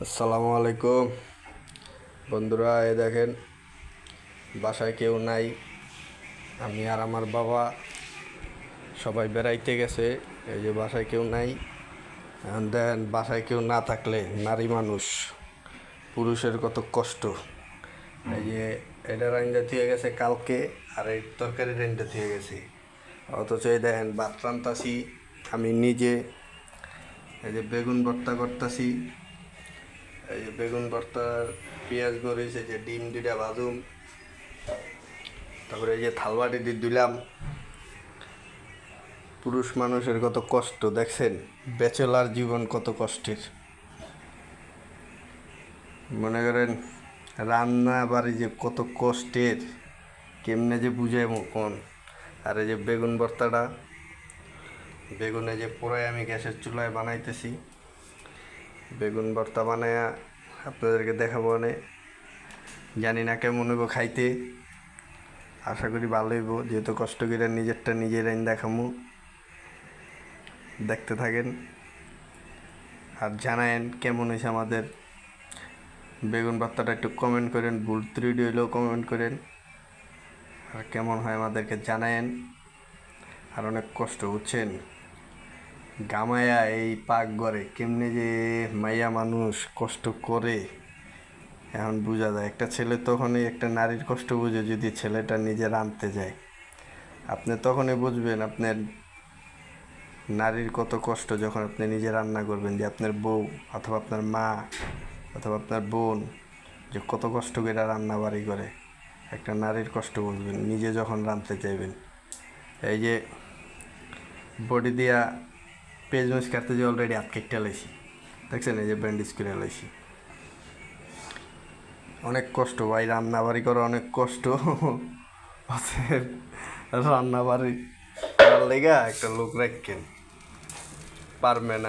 আসসালামু আলাইকুম বন্ধুরা। এই দেখেন, বাসায় কেউ নাই। আমি আর আমার বাবা সবাই বেড়াইতে গেছে। এই যে বাসায় কেউ নাই। এখন দেখেন, বাসায় কেউ না থাকলে নারী মানুষ পুরুষের কত কষ্ট। এই যে এটা রান্না থুয়ে গেছে কালকে, আর এই তরকারি রান্না থুয়ে গেছে। অথচ এই দেখেন, ভাত রান্তাছি আমি নিজে। এই যে বেগুন ভর্তা করতাছি, এই যে বেগুন ভর্তার পেঁয়াজ মরিচ, এই যে ডিম দুইটা ভাজুম, তারপরে এই যে থালবাটি দিয়ে দিলাম। পুরুষ মানুষের কত কষ্ট দেখছেন, ব্যাচেলার জীবন কত কষ্টের। মনে করেন রান্না বাড়ি যে কত কষ্টের, কেমনে যে বুঝাই কোন। আর এই যে বেগুন ভর্তাটা, বেগুনে যে পোড়ায় আমি গ্যাসের চুলায় বানাইতেছি। বেগুন ভর্তা বানায়া আপনাদেরকে দেখাবো। জানি না কেমন হইব খাইতে, আশা করি ভালো হইব, যেহেতু কষ্ট করে নিজেরটা নিজের দেখামু। দেখতে থাকেন আর জানায়েন কেমন হয়েছে আমাদের বেগুন ভর্তাটা। একটু কমেন্ট করেন, ভুল ত্রুটি হইলেও কমেন্ট করেন। আর কেমন হয় আমাদেরকে জানায়েন। আর অনেক কষ্ট বুঝছেন, গামায়া এই পাক ঘরে কেমনে যে মাইয়া মানুষ কষ্ট করে, এখন বোঝা যায়। একটা ছেলে তখনই একটা নারীর কষ্ট বুঝে যদি ছেলেটা নিজে রাঁধতে যায়। আপনি তখনই বুঝবেন আপনার নারীর কত কষ্ট, যখন আপনি নিজে রান্না করবেন। যে আপনার বউ অথবা আপনার মা অথবা আপনার বোন যে কত কষ্ট করে রান্না বাড়ি করে, একটা নারীর কষ্ট বুঝবেন নিজে যখন রাঁধতে চাইবেন। এই যে বডি দিয়া পেঁয়াজ মরিচ কাটতে যে অলরেডি হাত কেটে লাইছি, দেখছেন? এই যে ব্যান্ডেজ করে লাইছি। অনেক কষ্ট ভাই, রান্না বাড়ি করা অনেক কষ্ট। রান্না বাড়ি করার লেগা একটা লোক রাখেন, পারবেন।